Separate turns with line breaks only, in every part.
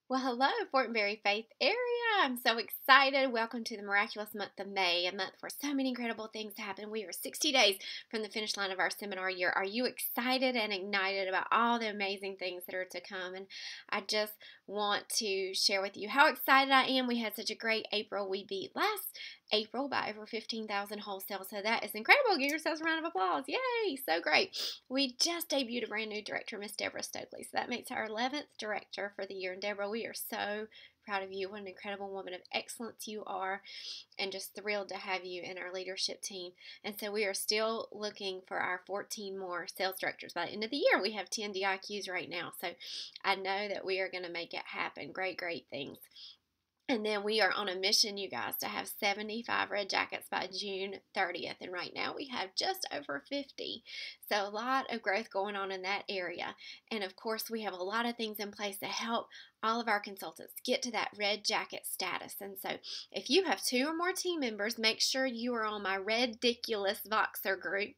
Well, hello, Fort and Berry Faith area. I'm so excited. Welcome to the miraculous month of May, a month where so many incredible things happen. We are 60 days from the finish line of our seminar year. Are you excited and ignited about all the amazing things that are to come? And I just want to share with you how excited I am. We had such a great April. We beat last April by over 15,000 wholesale. So that is incredible. Give yourselves a round of applause. Yay! So great. We just debuted a brand new director, Miss Deborah Stokely. So that makes her 11th director for the year. And Deborah, we are so proud of you. What an incredible woman of excellence you are, and just thrilled to have you in our leadership team. And so we are still looking for our 14 more sales directors by the end of the year. We have 10 DIQs right now. So I know that we are going to make it happen. Great, great things. And then we are on a mission, you guys, to have 75 red jackets by June 30th. And right now we have just over 50. So a lot of growth going on in that area. And of course, we have a lot of things in place to help all of our consultants get to that red jacket status. And so if you have 2 or more team members, make sure you are on my Ridiculous Voxer group,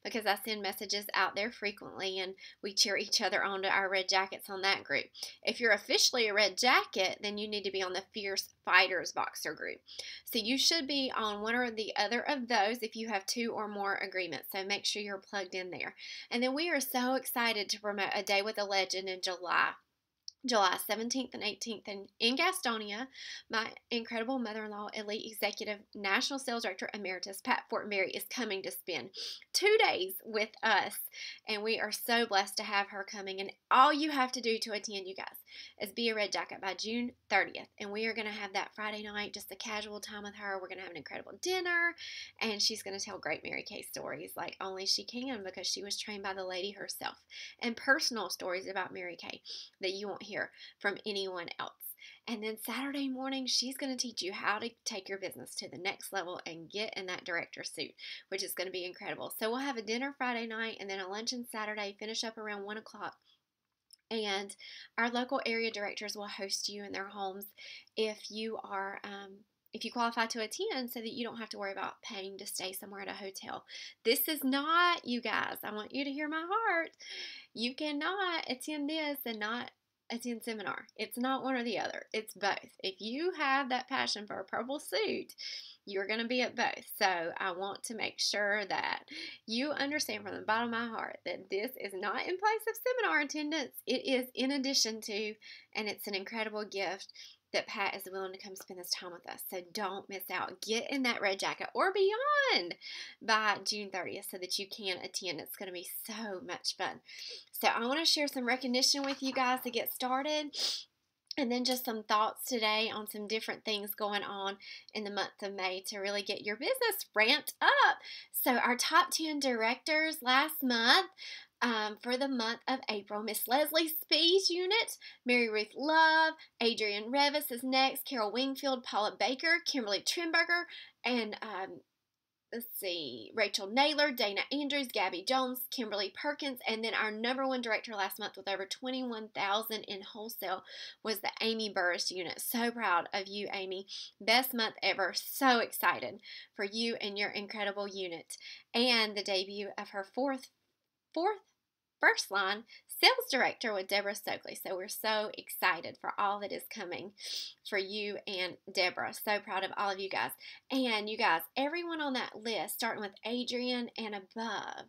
because I send messages out there frequently and we cheer each other on to our red jackets on that group. If you're officially a red jacket, then you need to be on the Fierce Fighters Voxer group. So you should be on one or the other of those if you have 2 or more agreements. So make sure you're plugged in there. And then we are so excited to promote a day with a legend in July 17th and 18th in Gastonia. My incredible mother-in-law, elite executive, national sales director emeritus, Pat Fortenberry, is coming to spend 2 days with us. And we are so blessed to have her coming. And all you have to do to attend, you guys, is be a red jacket by June 30th. And we are going to have that Friday night, just a casual time with her. We're going to have an incredible dinner. And she's going to tell great Mary Kay stories like only she can, because she was trained by the lady herself. And personal stories about Mary Kay that you won't hear from anyone else. And then Saturday morning, she's going to teach you how to take your business to the next level and get in that director suit, which is going to be incredible. So we'll have a dinner Friday night and then a luncheon Saturday, finish up around 1 o'clock. And our local area directors will host you in their homes if you are if you qualify to attend, so that you don't have to worry about paying to stay somewhere at a hotel. This is not, you guys, I want you to hear my heart. You cannot attend this and not attend seminar. It's not one or the other. It's both. If you have that passion for a purple suit, you're going to be at both. So I want to make sure that you understand from the bottom of my heart that this is not in place of seminar attendance. It is in addition to, and it's an incredible gift that Pat is willing to come spend this time with us. So don't miss out. Get in that red jacket or beyond by June 30th so that you can attend. It's going to be so much fun. So I want to share some recognition with you guys to get started. And then just some thoughts today on some different things going on in the month of May to really get your business ramped up. So our top 10 directors last month, for the month of April: Miss Leslie Spee's unit, Mary Ruth Love, Adrienne Revis is next, Carol Wingfield, Paula Baker, Kimberly Trimberger, and let's see, Rachel Naylor, Dana Andrews, Gabby Jones, Kimberly Perkins, and then our number 1 director last month with over 21,000 in wholesale was the Amy Burris unit. So proud of you, Amy. Best month ever. So excited for you and your incredible unit. And the debut of her fourth first line sales director with Deborah Stokely. So we're so excited for all that is coming for you and Deborah. So proud of all of you guys. And you guys, everyone on that list, starting with Adrienne and above,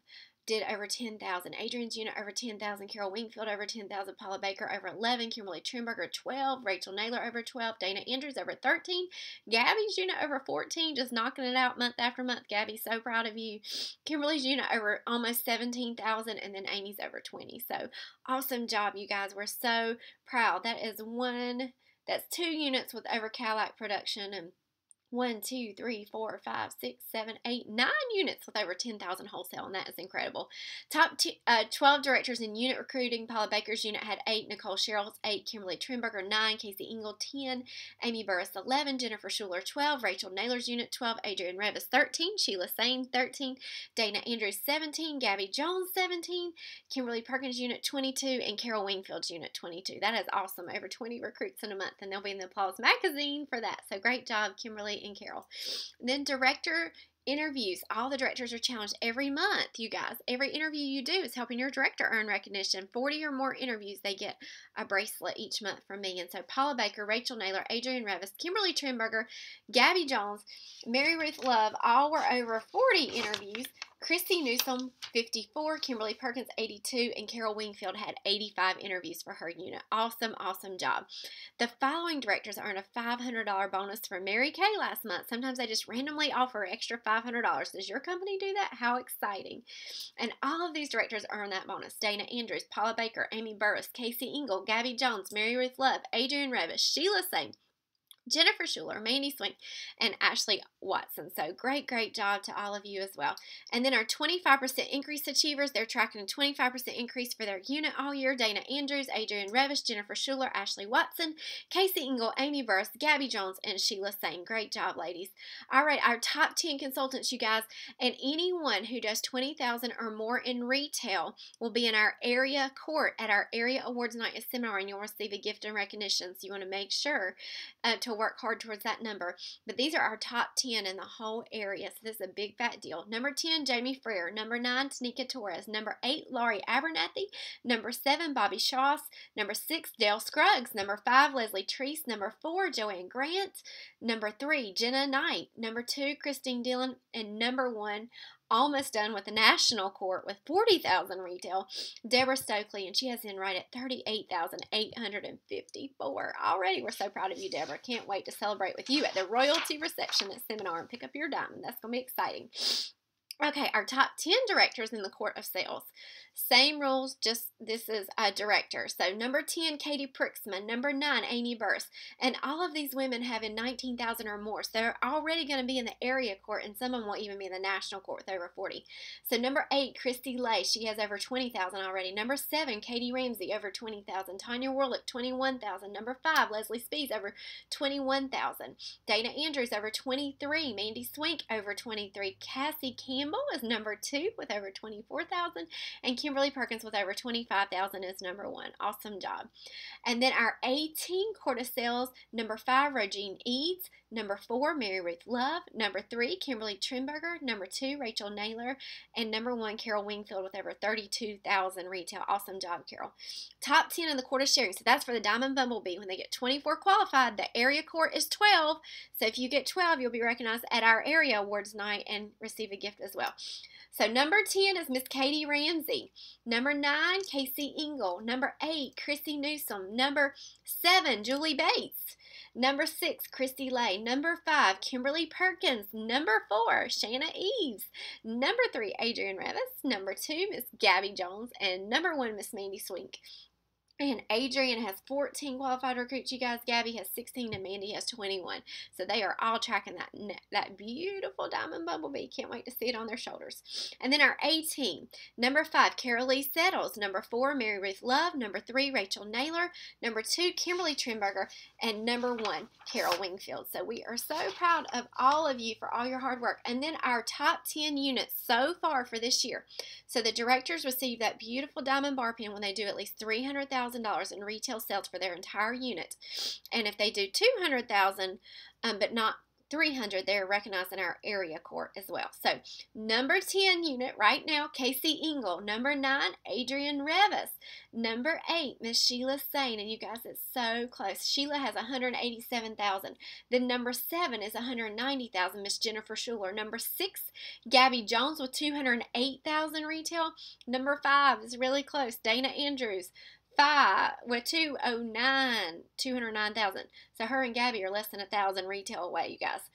did over 10,000. Adrienne's unit over 10,000. Carol Wingfield over 10,000. Paula Baker over 11. Kimberly Trimberger 12. Rachel Naylor over 12. Dana Andrews over 13. Gabby's unit over 14. Just knocking it out month after month. Gabby, so proud of you. Kimberly's unit over almost 17,000. And then Amy's over 20. So awesome job, you guys. We're so proud. That's 2 units with over Cadillac production, and 1, 2, 3, 4, 5, 6, 7, 8, 9 units with over 10,000 wholesale, and that is incredible. Top 12 directors in unit recruiting: Paula Baker's unit had 8, Nicole Sherrill's 8, Kimberly Trimberger 9, Casey Engel 10, Amy Burris 11, Jennifer Schuler 12, Rachel Naylor's unit 12, Adrienne Revis 13, Sheila Sane 13, Dana Andrews 17, Gabby Jones 17, Kimberly Perkins unit 22, and Carol Wingfield's unit 22. That is awesome. Over 20 recruits in a month, and they'll be in the Applause magazine for that. So great job, Kimberly Kimberly and Carol. And then director interviews. All the directors are challenged every month, you guys. Every interview you do is helping your director earn recognition. 40 or more interviews, they get a bracelet each month from me. And so Paula Baker, Rachel Naylor, Adrienne Revis, Kimberly Trimberger, Gabby Jones, Mary Ruth Love, all were over 40 interviews. Christy Newsom, 54, Kimberly Perkins, 82, and Carol Wingfield had 85 interviews for her unit. Awesome, awesome job. The following directors earned a $500 bonus for Mary Kay last month. Sometimes they just randomly offer extra $500. Does your company do that? How exciting. And all of these directors earned that bonus. Dana Andrews, Paula Baker, Amy Burris, Casey Engel, Gabby Jones, Mary Ruth Love, Adrienne Revis, Sheila Sane, Jennifer Schuler, Mandy Swink, and Ashley Watson. So great job to all of you as well. And then our 25% increase achievers, they're tracking a 25% increase for their unit all year. Dana Andrews, Adrienne Revis, Jennifer Schuler, Ashley Watson, Casey Engel, Amy Burris, Gabby Jones, and Sheila Sane. Great job, ladies. All right, our top 10 consultants, you guys, and anyone who does $20,000 or more in retail will be in our area court at our area awards night and seminar, and you'll receive a gift and recognition. So you want to make sure to work hard towards that number. But these are our top 10 in the whole area, so this is a big fat deal. Number 10, Jamie Freer. Number 9, Tanika Torres. Number 8, Laurie Abernathy. Number 7, Bobby Shoss. Number 6, Dale Scruggs. Number 5, Leslie Treese. Number 4, Joanne Grant. Number 3, Jenna Knight. Number 2, Christine Dillon. And number 1, almost done with the national court with 40,000 retail, Deborah Stokely, and she has in right at 38,854 already. We're so proud of you, Deborah. Can't wait to celebrate with you at the royalty reception at seminar and pick up your diamond. That's going to be exciting. Okay, our top 10 directors in the Court of Sales. Same rules, just this is a director. So number 10, Katie Prixman. Number 9, Amy Burse. And all of these women have in 19,000 or more. So they're already going to be in the area court, and some of them will even be in the national court with over 40. So number 8, Christy Lay. She has over 20,000 already. Number 7, Katie Ramsey, over 20,000. Tanya Warlick, 21,000. Number 5, Leslie Spees, over 21,000. Dana Andrews, over 23. Mandy Swink, over 23. Cassie Campbell is number 2 with over 24,000. And Kimberly Perkins with over 25,000 is number 1. Awesome job. And then our 18 Court of Sales, number 5, Regine Eads. Number 4, Mary Ruth Love. Number 3, Kimberly Trimberger. Number 2, Rachel Naylor. And number 1, Carol Wingfield with over 32,000 retail. Awesome job, Carol. Top 10 in the Court of Sharing. So that's for the Diamond Bumblebee. When they get 24 qualified, the area court is 12. So if you get 12, you'll be recognized at our area awards night and receive a gift as well. So number 10 is Miss Katie Ramsey. Number 9, Casey Engel. Number 8, Chrissy Newsom. Number 7, Julie Bates. Number 6, Christy Lay. Number 5, Kimberly Perkins. Number 4, Shanna Eves. Number 3, Adrienne Revis. Number 2, Miss Gabby Jones. And number 1, Miss Mandy Swink. And Adrienne has 14 qualified recruits, you guys. Gabby has 16, and Mandy has 21. So they are all tracking that beautiful Diamond Bumblebee. Can't wait to see it on their shoulders. And then our A team. Number 5, Carol Lee Settles. Number 4, Mary Ruth Love. Number 3, Rachel Naylor. Number 2, Kimberly Trimberger. And number 1, Carol Wingfield. So we are so proud of all of you for all your hard work. And then our top 10 units so far for this year. So the directors receive that beautiful diamond bar pin when they do at least $300,000 in retail sales for their entire unit. And if they do $200,000 but not 300, they're recognized in our area court as well. So number 10 unit right now, Casey Engel. Number 9, Adrienne Revis. Number 8, Miss Sheila Sane. And you guys, it's so close. Sheila has 187,000. Then number 7 is 190,000, Miss Jennifer Schuler. Number 6, Gabby Jones with 208,000 retail. Number 5 is really close, Dana Andrews. 5 with 209,000. So her and Gabby are less than 1,000 retail away, you guys.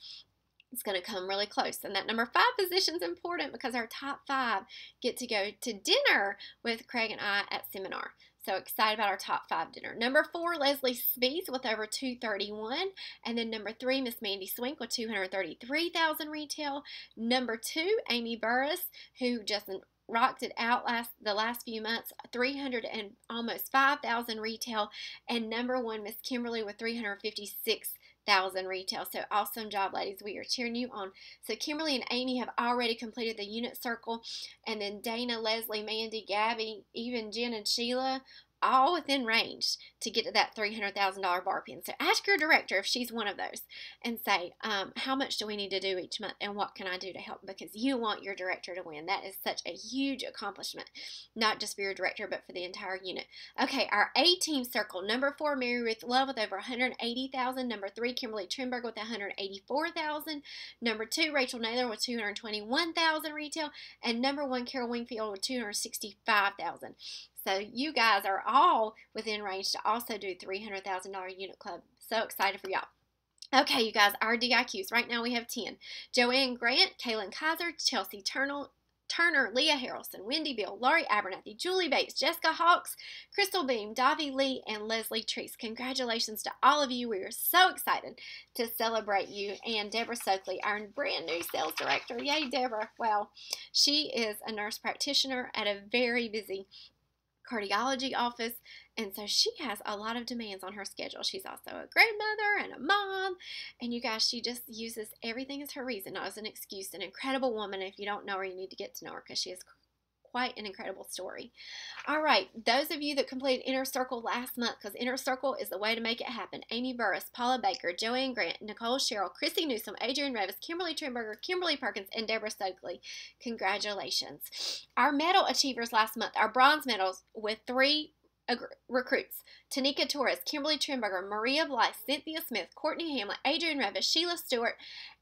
It's going to come really close. And that number 5 position is important because our top 5 get to go to dinner with Craig and I at seminar. So excited about our top 5 dinner. Number 4, Leslie Spees with over 231. And then number 3, Miss Mandy Swink with 233,000 retail. Number 2, Amy Burris, who just rocked it out the last few months, 300 and almost 5,000 retail. And number 1, Miss Kimberly with 356,000 retail. So awesome job, ladies. We are cheering you on. So Kimberly and Amy have already completed the unit circle. And then Dana, Leslie, Mandy, Gabby, even Jen and Sheila all within range to get to that $300,000 bar pin. So ask your director if she's one of those and say, how much do we need to do each month and what can I do to help? Because you want your director to win. That is such a huge accomplishment, not just for your director, but for the entire unit. Okay, our A-team circle. Number 4, Mary Ruth Love with over $180,000. Number 3, Kimberly Trimberg with $184,000. Number 2, Rachel Naylor with $221,000 retail. And number 1, Carol Wingfield with $265,000. So you guys are all within range to also do $300,000 unit club. So excited for y'all. Okay, you guys, our DIQs. Right now we have 10. Joanne Grant, Kaylin Kaiser, Chelsea Turner, Leah Harrelson, Wendy Bill, Laurie Abernathy, Julie Bates, Jessica Hawks, Crystal Beam, Davi Lee, and Leslie Treese. Congratulations to all of you. We are so excited to celebrate you. And Deborah Stokely, our brand new sales director. Yay, Deborah. Well, she is a nurse practitioner at a very busy cardiology office, and so she has a lot of demands on her schedule. She's also a grandmother and a mom, and you guys, she just uses everything as her reason, not as an excuse. An incredible woman. If you don't know her, you need to get to know her because she is quite an incredible story. All right, those of you that completed Inner Circle last month, because Inner Circle is the way to make it happen. Amy Burris, Paula Baker, Joanne Grant, Nicole Sherrill, Chrissy Newsom, Adrian Revis, Kimberly Trimberger, Kimberly Perkins, and Deborah Stokely. Congratulations. Our medal achievers last month, our bronze medals with 3 recruits: Tanika Torres, Kimberly Trimberger, Maria Blythe, Cynthia Smith, Courtney Hamlet, Adrian Revis, Sheila Stewart,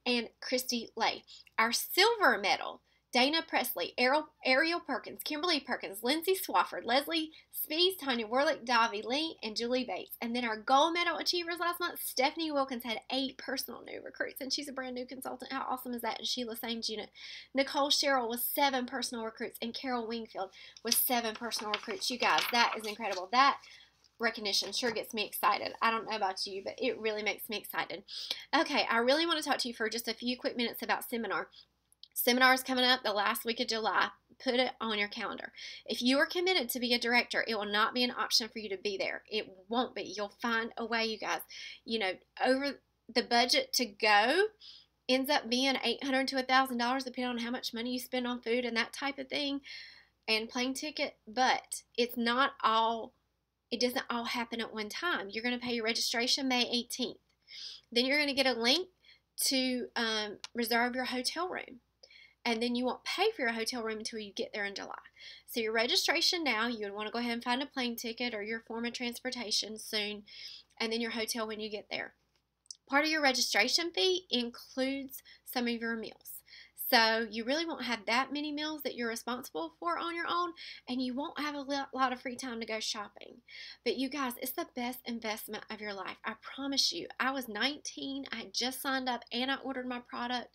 and Christy Lay. Our silver medal, Dana Presley, Ariel Perkins, Kimberly Perkins, Lindsay Swafford, Leslie Spees, Tanya Warlick, Davi Lee, and Julie Bates. And then our gold medal achievers last month, Stephanie Wilkins had 8 personal new recruits, and she's a brand new consultant. How awesome is that? And Sheila Sain's unit. Nicole Sherrill was 7 personal recruits, and Carol Wingfield was 7 personal recruits. You guys, that is incredible. That recognition sure gets me excited. I don't know about you, but it really makes me excited. Okay, I really want to talk to you for just a few quick minutes about seminar. Seminar is coming up the last week of July. Put it on your calendar. If you are committed to be a director, it will not be an option for you to be there. It won't be. You'll find a way, you guys. You know, over the budget to go ends up being $800 to $1,000 depending on how much money you spend on food and that type of thing and plane ticket. But it's not all, it doesn't all happen at one time. You're going to pay your registration May 18th. Then you're going to get a link to reserve your hotel room. And then you won't pay for your hotel room until you get there in July. So your registration now, you would want to go ahead and find a plane ticket or your form of transportation soon, and then your hotel when you get there. Part of your registration fee includes some of your meals. So you really won't have that many meals that you're responsible for on your own, and you won't have a lot of free time to go shopping. But you guys, it's the best investment of your life. I promise you. I was 19. I had just signed up, and I ordered my product.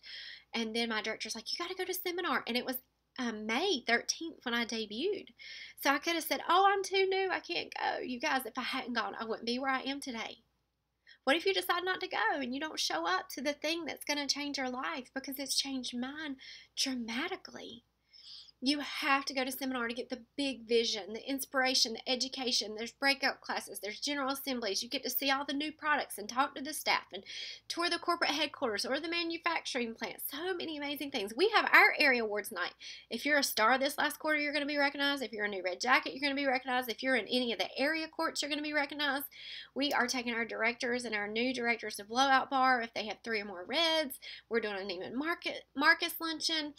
And then my director's like, you got to go to seminar. And it was May 13th when I debuted. So I could have said, oh, I'm too new. I can't go. You guys, if I hadn't gone, I wouldn't be where I am today. What if you decide not to go and you don't show up to the thing that's going to change your life? Because it's changed mine dramatically. You have to go to seminar to get the big vision, the inspiration, the education. There's breakout classes. There's general assemblies. You get to see all the new products and talk to the staff and tour the corporate headquarters or the manufacturing plant. So many amazing things. We have our area awards night. If you're a star this last quarter, you're going to be recognized. If you're a new red jacket, you're going to be recognized. If you're in any of the area courts, you're going to be recognized. We are taking our directors and our new directors to Blowout Bar if they have 3 or more reds. We're doing a Neiman Marcus luncheon.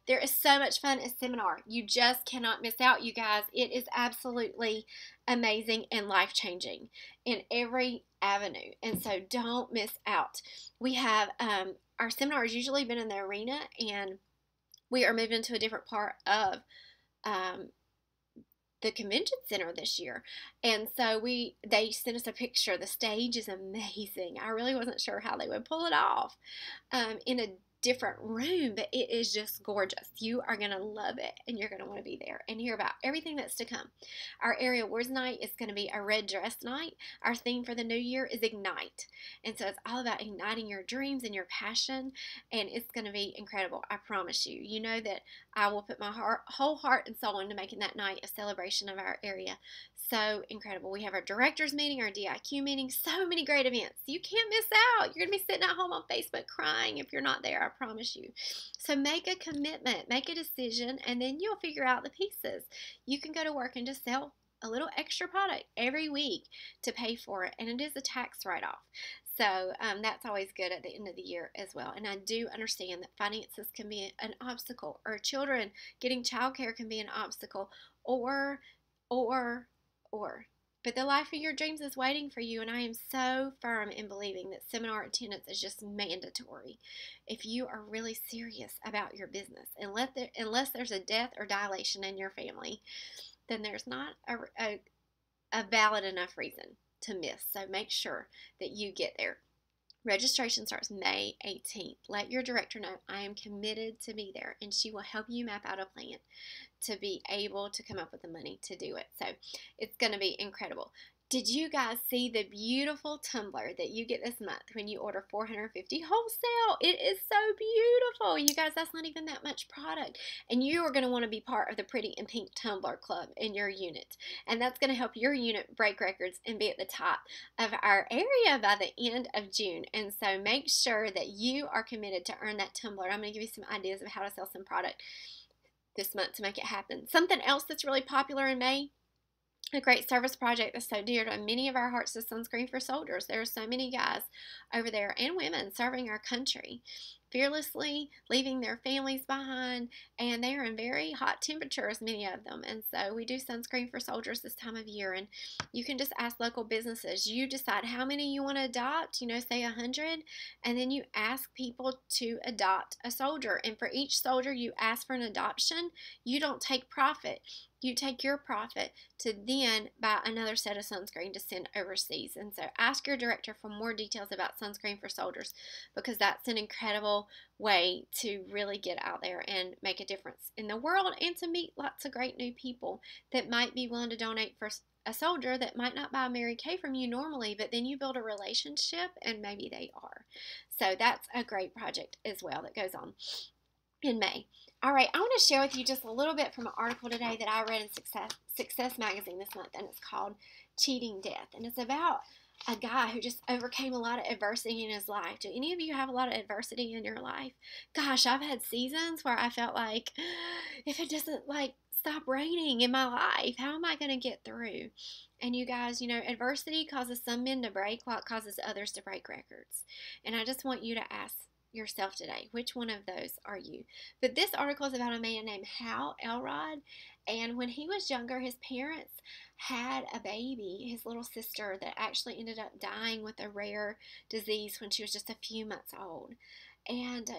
There is so much fun at seminar. You just cannot miss out, you guys. It is absolutely amazing and life-changing in every avenue. And so don't miss out. We have our seminar has usually been in the arena, and we are moving to a different part of the convention center this year. And so they sent us a picture. The stage is amazing. I really wasn't sure how they would pull it off in a different room, but it is just gorgeous. You are going to love it, and you're going to want to be there and hear about everything that's to come. Our area awards night is going to be a red dress night. Our theme for the new year is Ignite, and so it's all about igniting your dreams and your passion, and it's going to be incredible. I promise you. You know that I will put my whole heart and soul into making that night a celebration of our area. So incredible. We have our directors meeting, our DIQ meeting, so many great events. You can't miss out. You're going to be sitting at home on Facebook crying if you're not there, I promise you. So make a commitment, make a decision, and then you'll figure out the pieces. You can go to work and just sell a little extra product every week to pay for it, and it is a tax write-off. So that's always good at the end of the year as well. And I do understand that finances can be an obstacle, or children getting childcare can be an obstacle, or, or, or. But the life of your dreams is waiting for you, and I am so firm in believing that seminar attendance is just mandatory if you are really serious about your business. Unless there's a death or dilation in your family, then there's not a valid enough reason to miss. So make sure that you get there. Registration starts May 18th. Let your director know I am committed to be there, and she will help you map out a plan to be able to come up with the money to do it. So it's going to be incredible. Did you guys see the beautiful tumbler that you get this month when you order 450 wholesale? It is so beautiful. You guys, that's not even that much product. And you are going to want to be part of the Pretty and Pink Tumbler Club in your unit. And that's going to help your unit break records and be at the top of our area by the end of June. And so make sure that you are committed to earn that tumbler. I'm going to give you some ideas of how to sell some product this month to make it happen. Something else that's really popular in May, a great service project that's so dear to many of our hearts, is Sunscreen for Soldiers. There are so many guys over there and women serving our country, fearlessly leaving their families behind, and they are in very hot temperatures, many of them. And so we do Sunscreen for Soldiers this time of year, and you can just ask local businesses. You decide how many you want to adopt, say 100, and then you ask people to adopt a soldier. And for each soldier you ask for an adoption, you don't take profit. You take your profit to then buy another set of sunscreen to send overseas. And so ask your director for more details about Sunscreen for Soldiers, because that's an incredible way to really get out there and make a difference in the world, and to meet lots of great new people that might be willing to donate for a soldier that might not buy a Mary Kay from you normally, but then you build a relationship and maybe they are. So that's a great project as well that goes on in May. All right, I want to share with you just a little bit from an article today that I read in Success Magazine this month, and it's called Cheating Death. And it's about a guy who just overcame a lot of adversity in his life. Do any of you have a lot of adversity in your life? Gosh, I've had seasons where I felt like, if it doesn't stop raining in my life, how am I going to get through? And you guys, adversity causes some men to break while it causes others to break records. And I just want you to ask yourself today, which one of those are you? But this article is about a man named Hal Elrod, and when he was younger, his parents had a baby, his little sister, that actually ended up dying with a rare disease when she was just a few months old. And,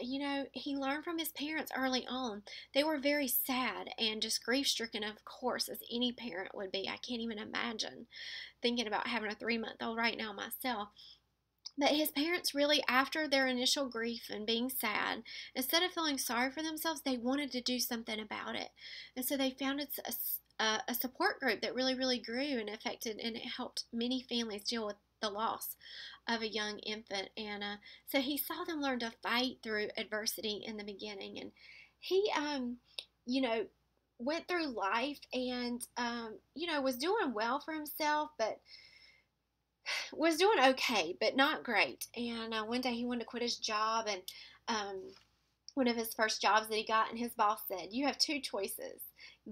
he learned from his parents early on. They were very sad and just grief-stricken, of course, as any parent would be. I can't even imagine thinking about having a 3-month-old right now myself. But his parents really, after their initial grief and being sad, instead of feeling sorry for themselves, they wanted to do something about it. And so they founded a support group that really, really grew and affected, and it helped many families deal with the loss of a young infant. And so he saw them learn to fight through adversity in the beginning. And he, went through life and, was doing well for himself, but was doing okay, but not great. And one day he wanted to quit his job, and one of his first jobs that he got, and his boss said, "You have two choices.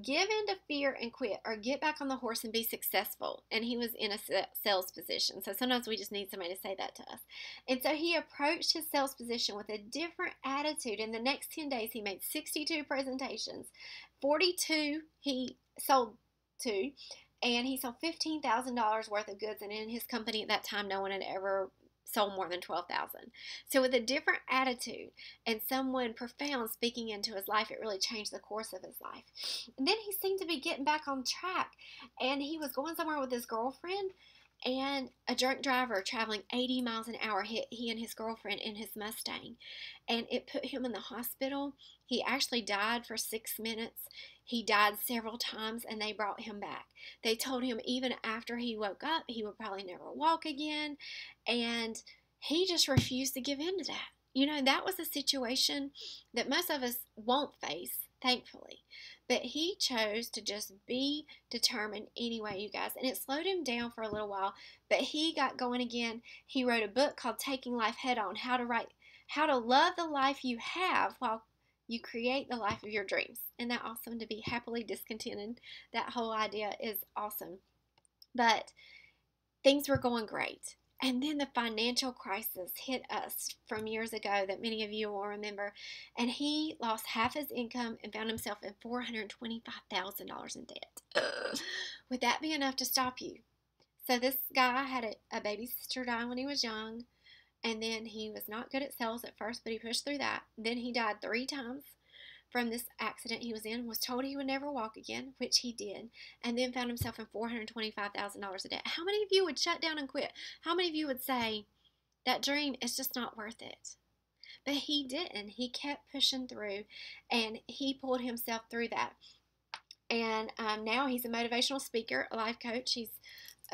Give in to fear and quit, or get back on the horse and be successful." And he was in a sales position. So sometimes we just need somebody to say that to us. And so he approached his sales position with a different attitude. In the next 10 days, he made 62 presentations. 42 he sold to, and he sold $15,000 worth of goods. And in his company at that time, no one had ever sold more than 12,000. So with a different attitude and someone profound speaking into his life, it really changed the course of his life. And then he seemed to be getting back on track, and he was going somewhere with his girlfriend, and a drunk driver traveling 80 miles an hour hit he and his girlfriend in his Mustang, and it put him in the hospital. He actually died for 6 minutes. He died several times, and they brought him back. They told him even after he woke up, he would probably never walk again, and he just refused to give in to that. That was a situation that most of us won't face, thankfully. But he chose to just be determined anyway, you guys. And it slowed him down for a little while, but he got going again. He wrote a book called Taking Life Head On, how to love the life you have while You create the life of your dreams. Isn't that awesome to be happily discontented? That whole idea is awesome. But things were going great. And then the financial crisis hit us from years ago that many of you will remember. And he lost half his income and found himself in $425,000 in debt. Would that be enough to stop you? So this guy had a baby sister die when he was young. And then he was not good at sales at first, but he pushed through that. Then he died 3 times from this accident he was in, was told he would never walk again, which he did, and then found himself in $425,000 in debt. How many of you would shut down and quit? How many of you would say, that dream is just not worth it? But he didn't. He kept pushing through, and he pulled himself through that. And now he's a motivational speaker, a life coach. He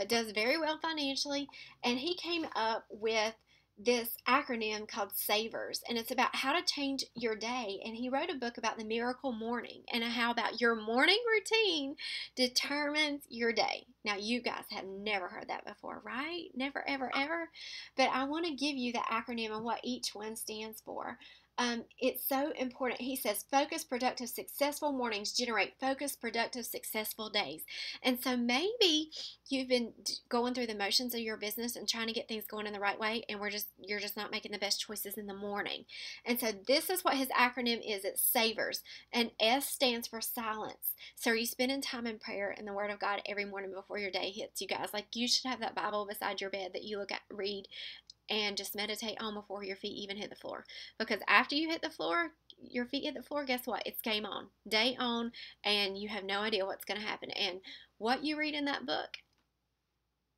does very well financially, and he came up with this acronym called SAVERS, and it's about how to change your day. And he wrote a book about the miracle morning and how about your morning routine determines your day. Now, you guys have never heard that before, right? Never, ever, ever. But I want to give you the acronym and what each one stands for. It's so important. He says, focused, productive, successful mornings generate focused, productive, successful days. And so maybe you've been going through the motions of your business and trying to get things going in the right way, and you're just not making the best choices in the morning. And so this is what his acronym is. It's SAVERS, and S stands for silence. So are you spending time in prayer and the Word of God every morning before your day hits, you guys? Like, you should have that Bible beside your bed that you look at, read, and just meditate on before your feet even hit the floor. Because after you hit the floor, your feet hit the floor, guess what? It's game on, day on, and you have no idea what's going to happen. And what you read in that book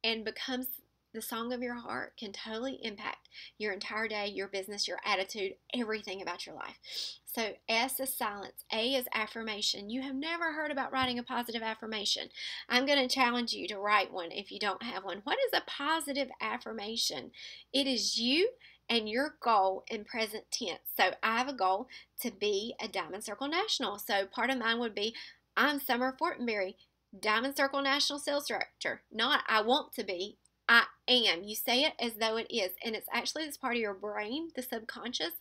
and becomes the song of your heart can totally impact your entire day, your business, your attitude, everything about your life. So S is silence. A is affirmation. You have never heard about writing a positive affirmation. I'm going to challenge you to write one if you don't have one. What is a positive affirmation? It is you and your goal in present tense. So I have a goal to be a Diamond Circle National. So part of mine would be, I'm Summer Fortenberry, Diamond Circle National Sales Director. Not I want to be, I am. You say it as though it is. And it's actually this part of your brain, the subconscious,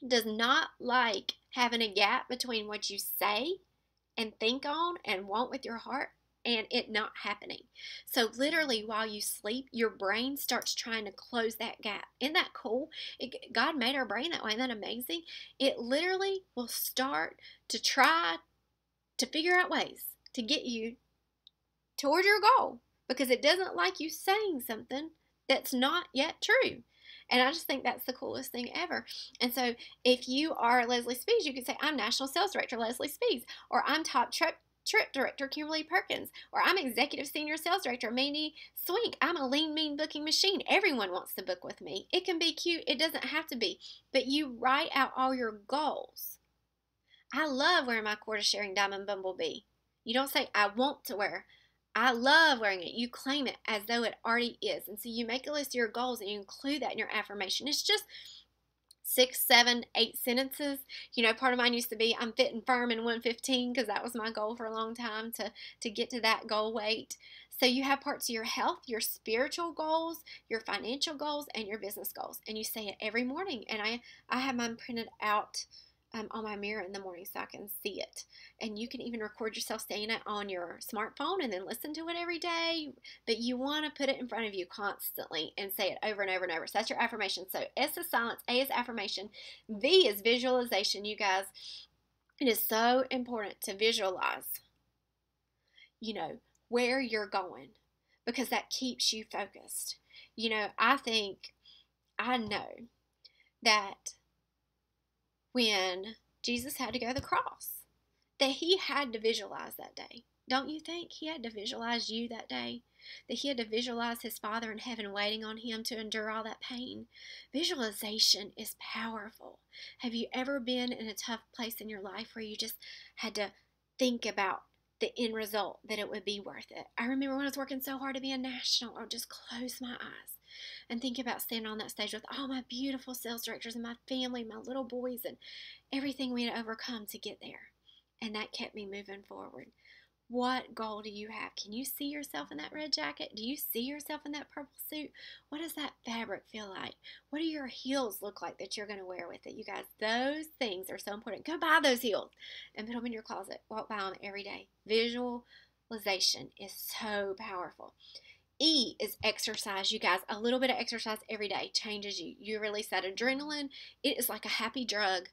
does not like having a gap between what you say and think on and want with your heart and it not happening. So literally while you sleep, your brain starts trying to close that gap. Isn't that cool? God made our brain that way. Isn't that amazing? It literally will start to try to figure out ways to get you toward your goal because it doesn't like you saying something that's not yet true. And I just think that's the coolest thing ever. And so if you are Leslie Spees, you could say, I'm National Sales Director Leslie Spees, or I'm Top Trip Director Kimberly Perkins, or I'm Executive Senior Sales Director Mandy Swink. I'm a lean, mean booking machine. Everyone wants to book with me. It can be cute. It doesn't have to be. But you write out all your goals. I love wearing my quarter sharing diamond bumblebee. You don't say, I want to wear. I love wearing it. You claim it as though it already is. And so you make a list of your goals and you include that in your affirmation. It's just 6, 7, 8 sentences. You know, part of mine used to be, I'm fit and firm in 115 because that was my goal for a long time to get to that goal weight. So you have parts of your health, your spiritual goals, your financial goals, and your business goals. And you say it every morning. And I have mine printed out on my mirror in the morning so I can see it. And you can even record yourself saying it on your smartphone and then listen to it every day. But you want to put it in front of you constantly and say it over and over and over. So that's your affirmation. So S is silence, A is affirmation, V is visualization. You guys, it is so important to visualize, you know, where you're going because that keeps you focused. You know, I know that when Jesus had to go to the cross, that he had to visualize that day. Don't you think he had to visualize you that day? That he had to visualize his Father in heaven waiting on him to endure all that pain? Visualization is powerful. Have you ever been in a tough place in your life where you just had to think about the end result, that it would be worth it? I remember when I was working so hard to be a national, I would just close my eyes and think about standing on that stage with all my beautiful sales directors and my family, my little boys, and everything we had overcome to get there. And that kept me moving forward. What goal do you have? Can you see yourself in that red jacket? Do you see yourself in that purple suit? What does that fabric feel like? What do your heels look like that you're going to wear with it? You guys, those things are so important. Go buy those heels and put them in your closet. Walk by them every day. Visualization is so powerful. E is exercise, you guys. A little bit of exercise every day changes you. You release that adrenaline. It is like a happy drug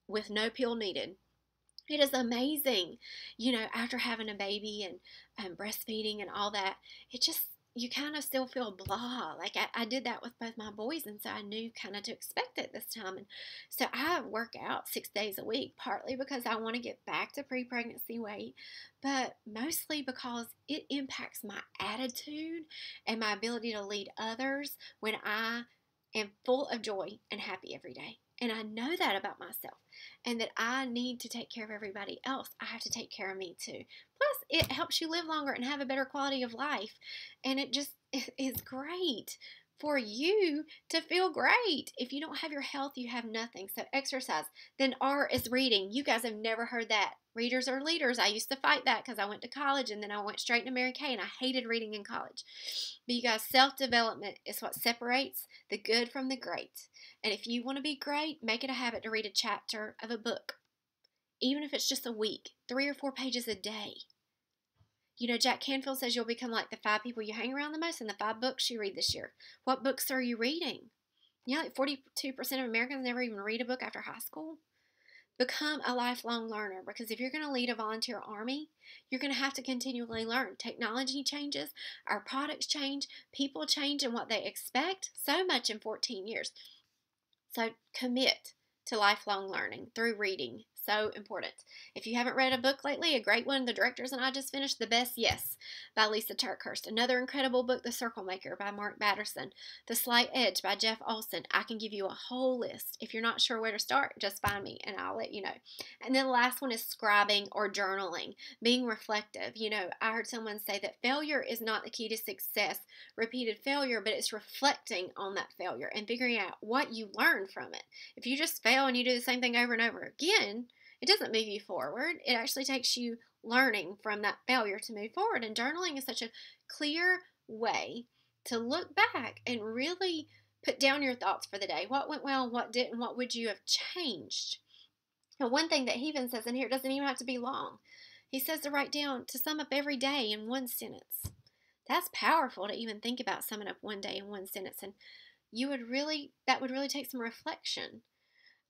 with no pill needed. It is amazing, after having a baby and breastfeeding and all that. It just, you kind of still feel blah. Like I did that with both my boys, and so I knew kind of to expect it this time. And so I work out 6 days a week, partly because I want to get back to pre-pregnancy weight, but mostly because it impacts my attitude and my ability to lead others when I am full of joy and happy every day. And I know that about myself, and that I need to take care of everybody else. I have to take care of me too. Plus, it helps you live longer and have a better quality of life. And it just is great for you to feel great. If you don't have your health, you have nothing. So exercise. Then R is reading. You guys have never heard that. Readers are leaders. I used to fight that because I went to college, and then I went straight to Mary Kay, and I hated reading in college. But you guys, self-development is what separates the good from the great. And if you want to be great, make it a habit to read a chapter of a book, even if it's just a week, 3 or 4 pages a day. Jack Canfield says you'll become like the 5 people you hang around the most and the 5 books you read this year. What books are you reading? Like 42% of Americans never even read a book after high school. Become a lifelong learner, because if you're going to lead a volunteer army, you're going to have to continually learn. Technology changes, our products change, people change and what they expect so much in 14 years. So commit to lifelong learning through reading. So important. If you haven't read a book lately, a great one, The Directors and I just finished, The Best Yes by Lisa TerKeurst. Another incredible book, The Circle Maker by Mark Batterson. The Slight Edge by Jeff Olson. I can give you a whole list. If you're not sure where to start, just find me and I'll let you know. And then the last one is scribing or journaling, being reflective. I heard someone say that failure is not the key to success, repeated failure, but it's reflecting on that failure and figuring out what you learned from it. If you just fail and you do the same thing over and over again, it doesn't move you forward. It actually takes you learning from that failure to move forward. And journaling is such a clear way to look back and really put down your thoughts for the day. What went well, what didn't, what would you have changed? And one thing that he even says in here, it doesn't even have to be long. He says to write down, to sum up every day in one sentence. That's powerful to even think about summing up one day in one sentence. And that would really take some reflection.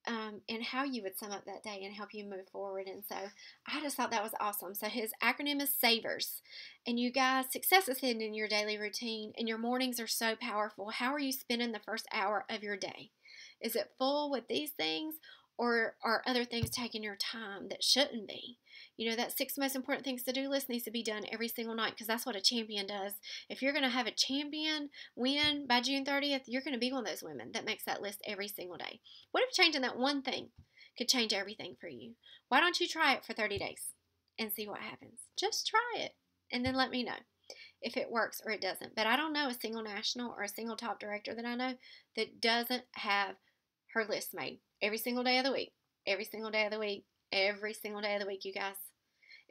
And how you would sum up that day and help you move forward. And so I just thought that was awesome. So his acronym is SAVERS. And you guys, success is hidden in your daily routine, and your mornings are so powerful. How are you spending the first hour of your day? Is it full with these things, or are other things taking your time that shouldn't be? That 6 most important things to do list needs to be done every single night, because that's what a champion does. If you're going to have a champion win by June 30th, you're going to be one of those women that makes that list every single day. What if changing that one thing could change everything for you? Why don't you try it for 30 days and see what happens? Just try it and then let me know if it works or it doesn't. But I don't know a single national or a single top director that I know that doesn't have her list made every single day of the week, every single day of the week, every single day of the week, you guys.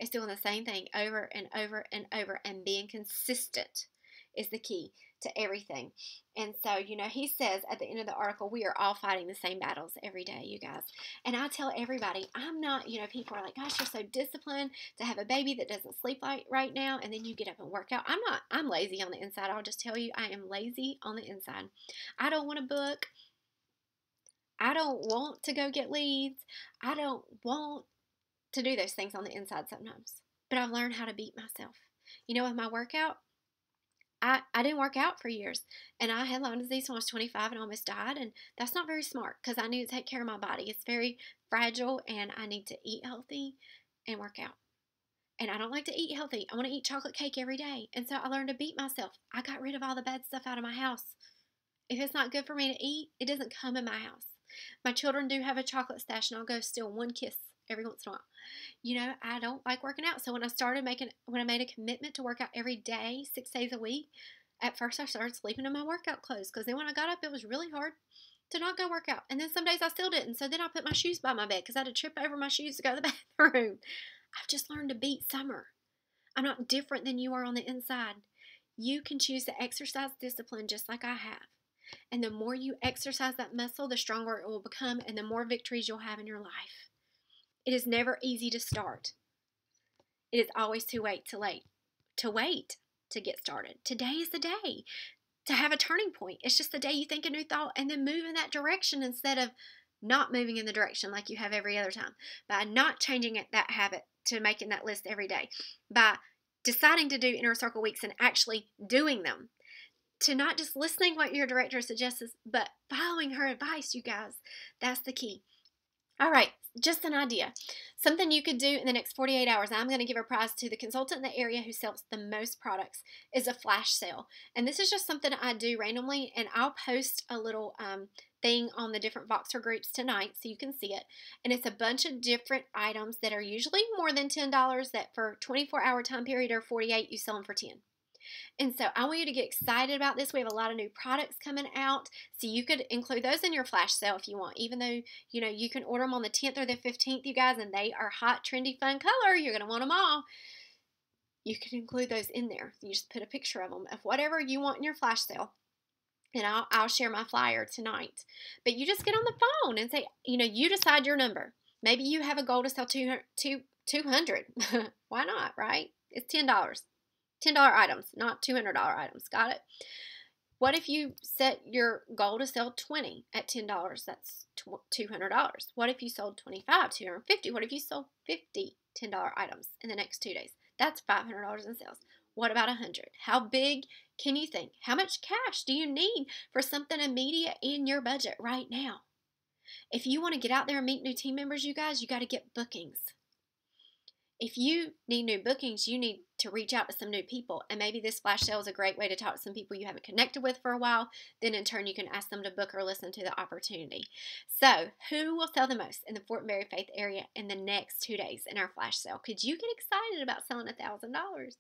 It's doing the same thing over and over and over, and being consistent is the key to everything. And so, he says at the end of the article, we are all fighting the same battles every day, you guys. And I tell everybody, I'm not, people are like, gosh, you're so disciplined to have a baby that doesn't sleep right now, and then you get up and work out. I'm not. I'm lazy on the inside. I'll just tell you, I am lazy on the inside. I don't want to book. I don't want to go get leads. I don't want to do those things on the inside sometimes. But I've learned how to beat myself. With my workout, I didn't work out for years. And I had Lyme disease when I was 25 and almost died. And that's not very smart, because I need to take care of my body. It's very fragile, and I need to eat healthy and work out. And I don't like to eat healthy. I want to eat chocolate cake every day. And so I learned to beat myself. I got rid of all the bad stuff out of my house. If it's not good for me to eat, it doesn't come in my house. My children do have a chocolate stash, and I'll go steal one kiss every once in a while. I don't like working out. So when I made a commitment to work out every day, 6 days a week, at first I started sleeping in my workout clothes, because then when I got up, it was really hard to not go work out. And then some days I still didn't. So then I put my shoes by my bed, because I had to trip over my shoes to go to the bathroom. I've just learned to beat summer. I'm not different than you are on the inside. You can choose to exercise discipline just like I have. And the more you exercise that muscle, the stronger it will become and the more victories you'll have in your life. It is never easy to start. It is always too late to get started. Today is the day to have a turning point. It's just the day you think a new thought and then move in that direction instead of not moving in the direction like you have every other time. By not changing that habit to making that list every day. By deciding to do inner circle weeks and actually doing them. To not just listening what your director suggests, but following her advice, you guys. That's the key. All right, just an idea. Something you could do in the next 48 hours. I'm going to give a prize to the consultant in the area who sells the most products is a flash sale. And this is just something I do randomly, and I'll post a little thing on the different Voxer groups tonight so you can see it. And it's a bunch of different items that are usually more than $10 that for 24-hour time period or 48, you sell them for 10. And so I want you to get excited about this. We have a lot of new products coming out. So you could include those in your flash sale if you want. Even though, you can order them on the 10th or the 15th, you guys, and they are hot, trendy, fun color. You're going to want them all. You can include those in there. You just put a picture of them of whatever you want in your flash sale. And I'll share my flyer tonight. But you just get on the phone and say, you decide your number. Maybe you have a goal to sell 200. Why not, right? It's $10. $10 items, not $200 items. Got it? What if you set your goal to sell 20 at $10? That's $200. What if you sold 25, $250? What if you sold 50 $10 items in the next 2 days? That's $500 in sales. What about 100? How big can you think? How much cash do you need for something immediate in your budget right now? If you want to get out there and meet new team members, you guys, you got to get bookings. If you need new bookings, you need to reach out to some new people. And maybe this flash sale is a great way to talk to some people you haven't connected with for a while. Then in turn, you can ask them to book or listen to the opportunity. So who will sell the most in the Fort McMurray Faith area in the next 2 days in our flash sale? Could you get excited about selling $1,000?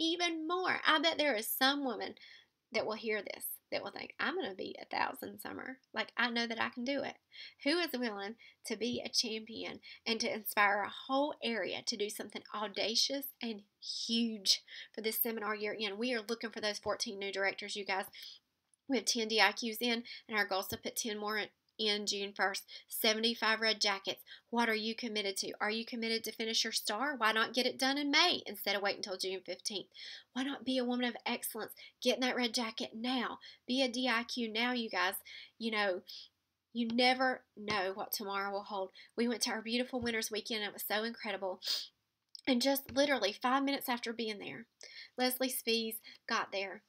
Even more. I bet there is some woman that will hear this, that will think, I'm going to beat 1,000, Summer. Like, I know that I can do it. Who is willing to be a champion and to inspire a whole area to do something audacious and huge for this seminar year end? We are looking for those 14 new directors, you guys. We have 10 DIQs in, and our goal is to put 10 more in June 1st. 75 red jackets. What are you committed to? Are you committed to finish your star? Why not get it done in May instead of waiting until June 15th? Why not be a woman of excellence? Get in that red jacket now. Be a DIQ now, you guys. You never know what tomorrow will hold. We went to our beautiful Winners Weekend. It was so incredible. And just literally 5 minutes after being there, Leslie Spees got there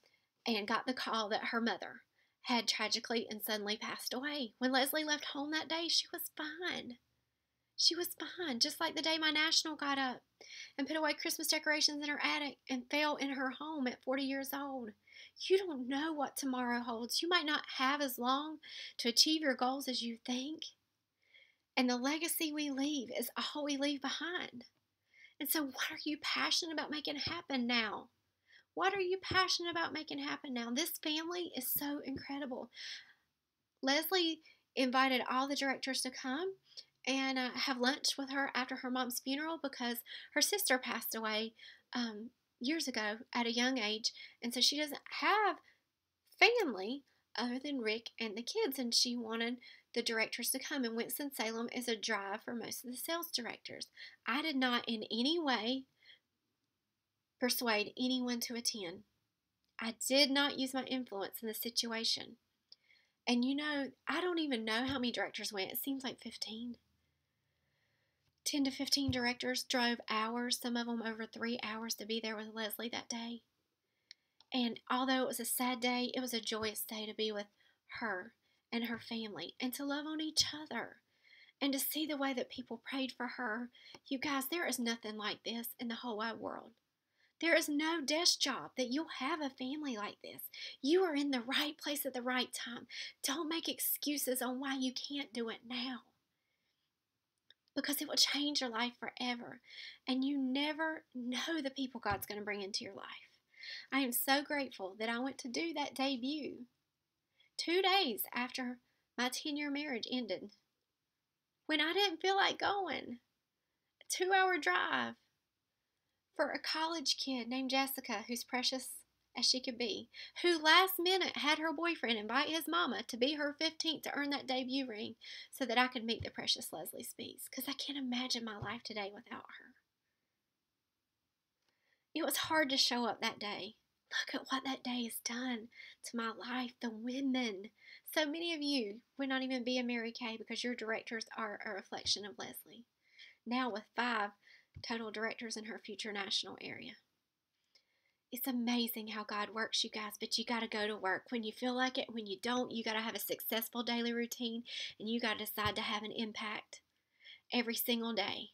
and got the call that her mother had tragically and suddenly passed away. When Leslie left home that day, she was fine. She was fine, just like the day my national got up and put away Christmas decorations in her attic and fell in her home at 40 years old. You don't know what tomorrow holds. You might not have as long to achieve your goals as you think. And the legacy we leave is all we leave behind. And so what are you passionate about making happen now? What are you passionate about making happen now? This family is so incredible. Leslie invited all the directors to come and have lunch with her after her mom's funeral because her sister passed away years ago at a young age. And so she doesn't have family other than Rick and the kids. And she wanted the directors to come. And Winston-Salem is a drive for most of the sales directors. I did not in any way persuade anyone to attend. I did not use my influence in the situation. And I don't even know how many directors went. It seems like 15. 10 to 15 directors drove hours, some of them over 3 hours to be there with Leslie that day. And although it was a sad day, it was a joyous day to be with her and her family and to love on each other and to see the way that people prayed for her. You guys, there is nothing like this in the whole wide world. There is no desk job that you'll have a family like this. You are in the right place at the right time. Don't make excuses on why you can't do it now, because it will change your life forever. And you never know the people God's going to bring into your life. I am so grateful that I went to do that debut 2 days after my 10-year marriage ended, when I didn't feel like going. A 2-hour drive for a college kid named Jessica, who's precious as she could be, who last minute had her boyfriend invite his mama to be her 15th to earn that debut ring so that I could meet the precious Leslie Speaks, because I can't imagine my life today without her. It was hard to show up that day. Look at what that day has done to my life. The women. So many of you would not even be a Mary Kay because your directors are a reflection of Leslie. Now with 5 total directors in her future national area. It's amazing how God works, you guys, but you got to go to work when you feel like it. When you don't, you got to have a successful daily routine, and you got to decide to have an impact every single day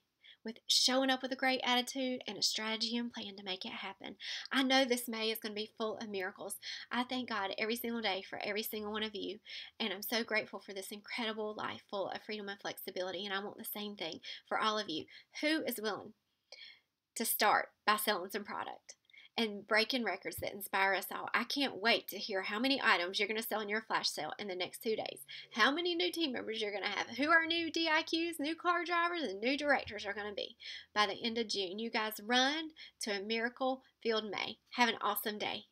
with showing up with a great attitude and a strategy and plan to make it happen. I know this May is going to be full of miracles. I thank God every single day for every single one of you, and I'm so grateful for this incredible life full of freedom and flexibility, and I want the same thing for all of you. Who is willing to start by selling some product and breaking records that inspire us all? I can't wait to hear how many items you're going to sell in your flash sale in the next 2 days, how many new team members you're going to have, who our new DIQs, new car drivers, and new directors are going to be by the end of June. You guys run to a miracle-filled May. Have an awesome day.